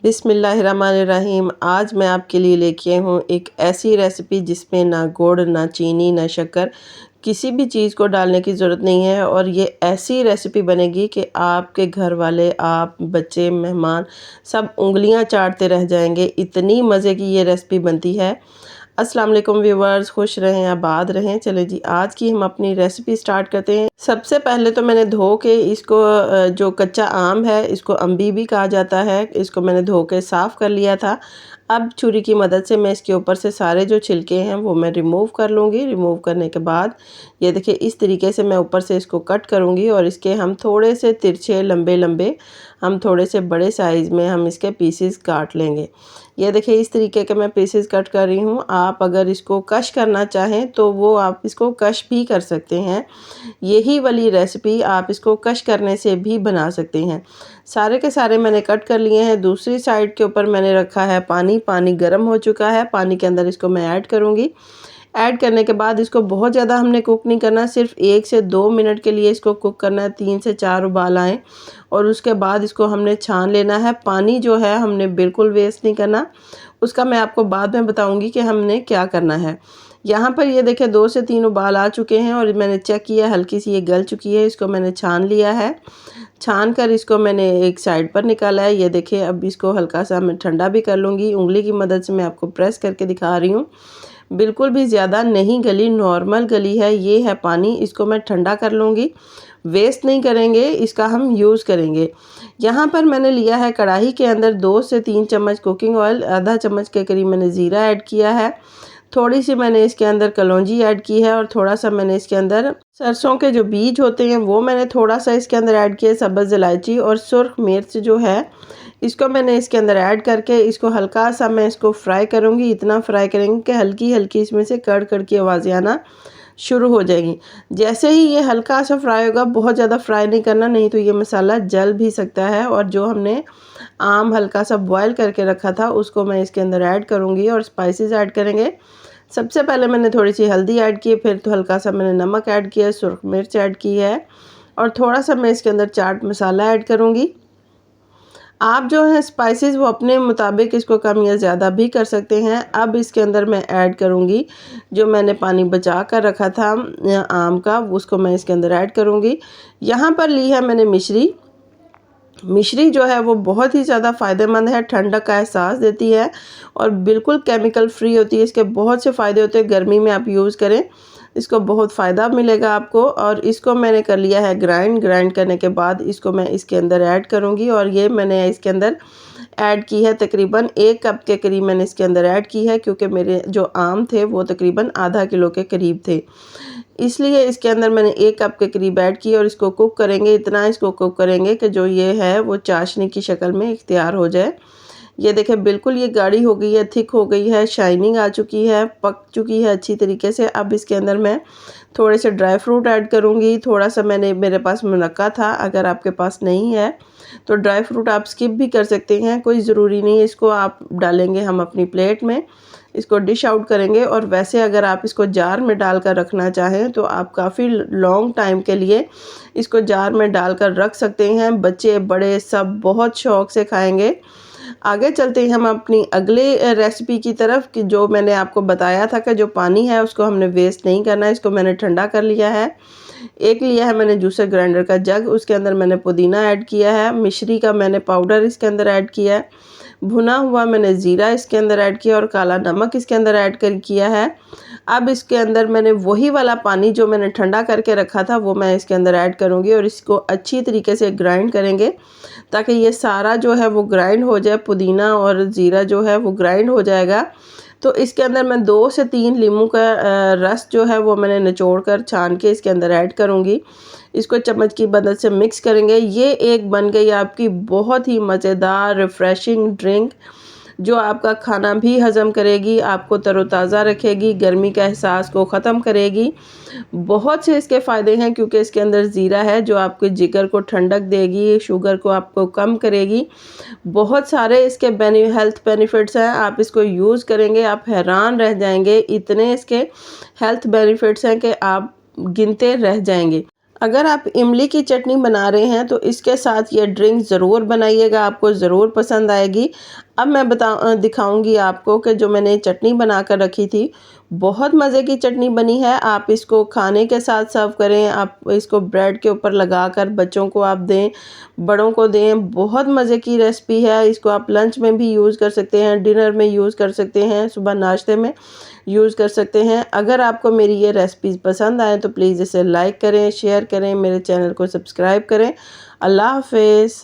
बिस्मिल्लाहिर्रहमानिर्रहीम। आज मैं आपके लिए लेके हूँ एक ऐसी रेसिपी जिसमें ना गुड़, ना चीनी, ना शक्कर, किसी भी चीज़ को डालने की ज़रूरत नहीं है। और ये ऐसी रेसिपी बनेगी कि आपके घर वाले, आप, बच्चे, मेहमान सब उँगलियाँ चाटते रह जाएंगे। इतनी मज़े की ये रेसिपी बनती है। अस्सलाम वालेकुम व्यूवर्स, खुश रहें, आबाद रहें। चले जी, आज की हम अपनी रेसिपी स्टार्ट करते हैं। सबसे पहले तो मैंने धो के इसको जो कच्चा आम है, इसको अम्बी भी कहा जाता है, इसको मैंने धो के साफ़ कर लिया था। अब छुरी की मदद से मैं इसके ऊपर से सारे जो छिलके हैं वो मैं रिमूव कर लूँगी। रिमूव करने के बाद ये देखिए इस तरीके से मैं ऊपर से इसको कट करूँगी और इसके हम थोड़े से तिरछे लंबे लंबे, हम थोड़े से बड़े साइज़ में हम इसके पीसेस काट लेंगे। ये देखिए इस तरीके के मैं पीसेस कट कर रही हूँ। आप अगर इसको कश करना चाहें तो वो आप इसको कश भी कर सकते हैं। यही वाली रेसिपी आप इसको कश करने से भी बना सकते हैं। सारे के सारे मैंने कट कर लिए हैं। दूसरी साइड के ऊपर मैंने रखा है पानी। पानी गर्म हो चुका है। पानी के अंदर इसको मैं ऐड करूँगी। ऐड करने के बाद इसको बहुत ज़्यादा हमने कुक नहीं करना, सिर्फ 1 से 2 मिनट के लिए इसको कुक करना है। 3 से 4 उबाल आएँ और उसके बाद इसको हमने छान लेना है। पानी जो है हमने बिल्कुल वेस्ट नहीं करना, उसका मैं आपको बाद में बताऊंगी कि हमने क्या करना है। यहाँ पर ये देखिए 2 से 3 उबाल आ चुके हैं और मैंने चेक किया, हल्की सी ये गल चुकी है। इसको मैंने छान लिया है। छान कर इसको मैंने एक साइड पर निकाला है। ये देखिए अब इसको हल्का सा मैं ठंडा भी कर लूँगी। उंगली की मदद से मैं आपको प्रेस करके दिखा रही हूँ। बिल्कुल भी ज़्यादा नहीं गली, नॉर्मल गली है। ये है पानी, इसको मैं ठंडा कर लूँगी। वेस्ट नहीं करेंगे, इसका हम यूज़ करेंगे। यहाँ पर मैंने लिया है कढ़ाई के अंदर 2 से 3 चम्मच कुकिंग ऑयल, आधा चम्मच के करीब मैंने ज़ीरा ऐड किया है। थोड़ी सी मैंने इसके अंदर कलौंजी ऐड की है और थोड़ा सा मैंने इसके अंदर सरसों के जो बीज होते हैं वो मैंने थोड़ा सा इसके अंदर ऐड किया। सब्ज़ इलायची और सुर्ख मिर्च जो है इसको मैंने इसके अंदर ऐड करके इसको हल्का सा मैं इसको फ्राई करूँगी। इतना फ्राई करेंगे कि हल्की हल्की इसमें से कड़ कड़ की आवाज़ें आना शुरू हो जाएगी। जैसे ही ये हल्का सा फ्राई होगा, बहुत ज़्यादा फ्राई नहीं करना, नहीं तो ये मसाला जल भी सकता है। और जो हमने आम हल्का सा बॉयल करके रखा था उसको मैं इसके अंदर ऐड करूँगी और स्पाइसेस ऐड करेंगे। सबसे पहले मैंने थोड़ी सी हल्दी ऐड की, फिर तो हल्का सा मैंने नमक ऐड किया, सुर्ख मिर्च ऐड की है और थोड़ा सा मैं इसके अंदर चाट मसाला ऐड करूँगी। आप जो है स्पाइसेस वो अपने मुताबिक इसको कम या ज़्यादा भी कर सकते हैं। अब इसके अंदर मैं ऐड करूँगी जो मैंने पानी बचा कर रखा था आम का, उसको मैं इसके अंदर ऐड करूँगी। यहाँ पर ली है मैंने मिश्री। मिश्री जो है वो बहुत ही ज़्यादा फ़ायदेमंद है, ठंडक का एहसास देती है और बिल्कुल केमिकल फ्री होती है। इसके बहुत से फ़ायदे होते हैं। गर्मी में आप यूज़ करें, इसको बहुत फ़ायदा मिलेगा आपको। और इसको मैंने कर लिया है ग्राइंड। ग्राइंड करने के बाद इसको मैं इसके अंदर ऐड करूँगी और ये मैंने इसके अंदर ऐड की है तकरीबन 1 कप के करीब मैंने इसके अंदर ऐड की है, क्योंकि मेरे जो आम थे वो तकरीबन आधा किलो के करीब थे, इसलिए इसके अंदर मैंने 1 कप के करीब ऐड की। और इसको कुक करेंगे, इतना इसको कुक करेंगे कि जो ये है वो चाशनी की शक्ल में इख्तियार हो जाए। ये देखें बिल्कुल ये गाढ़ी हो गई है, थिक हो गई है, शाइनिंग आ चुकी है, पक चुकी है अच्छी तरीके से। अब इसके अंदर मैं थोड़े से ड्राई फ्रूट ऐड करूँगी। थोड़ा सा मेरे पास मुनक्का था, अगर आपके पास नहीं है तो ड्राई फ्रूट आप स्किप भी कर सकते हैं, कोई ज़रूरी नहीं है। इसको आप डालेंगे हम अपनी प्लेट में, इसको डिश आउट करेंगे। और वैसे अगर आप इसको जार में डालकर रखना चाहें तो आप काफ़ी लॉन्ग टाइम के लिए इसको जार में डालकर रख सकते हैं। बच्चे बड़े सब बहुत शौक़ से खाएंगे। आगे चलते हैं हम अपनी अगले रेसिपी की तरफ, कि जो मैंने आपको बताया था कि जो पानी है उसको हमने वेस्ट नहीं करना है। इसको मैंने ठंडा कर लिया है। एक लिया है मैंने जूसर ग्राइंडर का जग, उसके अंदर मैंने पुदीना ऐड किया है। मिश्री का मैंने पाउडर इसके अंदर ऐड किया है। भुना हुआ मैंने ज़ीरा इसके अंदर ऐड किया और काला नमक इसके अंदर ऐड कर किया है। अब इसके अंदर मैंने वही वाला पानी जो मैंने ठंडा करके रखा था वो मैं इसके अंदर ऐड करूँगी और इसको अच्छी तरीके से ग्राइंड करेंगे ताकि ये सारा जो है वो ग्राइंड हो जाए। पुदीना और ज़ीरा जो है वो ग्राइंड हो जाएगा। तो इसके अंदर मैं 2 से 3 लीमू का रस जो है वो मैंने निचोड़ कर छान के इसके अंदर ऐड करूँगी। इसको चम्मच की मदद से मिक्स करेंगे। ये एक बन गई आपकी बहुत ही मज़ेदार रिफ़्रेशिंग ड्रिंक, जो आपका खाना भी हज़म करेगी, आपको तरोताज़ा रखेगी, गर्मी के एहसास को ख़त्म करेगी। बहुत से इसके फ़ायदे हैं क्योंकि इसके अंदर ज़ीरा है जो आपके जिगर को ठंडक देगी, शुगर को आपको कम करेगी। बहुत सारे इसके हेल्थ बेनिफिट्स हैं। आप इसको यूज़ करेंगे आप हैरान रह जाएंगे, इतने इसके हेल्थ बेनिफिट्स हैं कि आप गिनते रह जाएंगे। अगर आप इमली की चटनी बना रहे हैं तो इसके साथ ये ड्रिंक ज़रूर बनाइएगा, आपको ज़रूर पसंद आएगी। अब मैं दिखाऊंगी आपको कि जो मैंने चटनी बना कर रखी थी, बहुत मज़े की चटनी बनी है। आप इसको खाने के साथ सर्व करें, आप इसको ब्रेड के ऊपर लगाकर बच्चों को आप दें, बड़ों को दें। बहुत मज़े की रेसिपी है। इसको आप लंच में भी यूज़ कर सकते हैं, डिनर में यूज़ कर सकते हैं, सुबह नाश्ते में यूज़ कर सकते हैं। अगर आपको मेरी ये रेसिपीज़ पसंद आए तो प्लीज़ इसे लाइक करें, शेयर करें, मेरे चैनल को सब्सक्राइब करें। अल्लाह हाफ़िज़।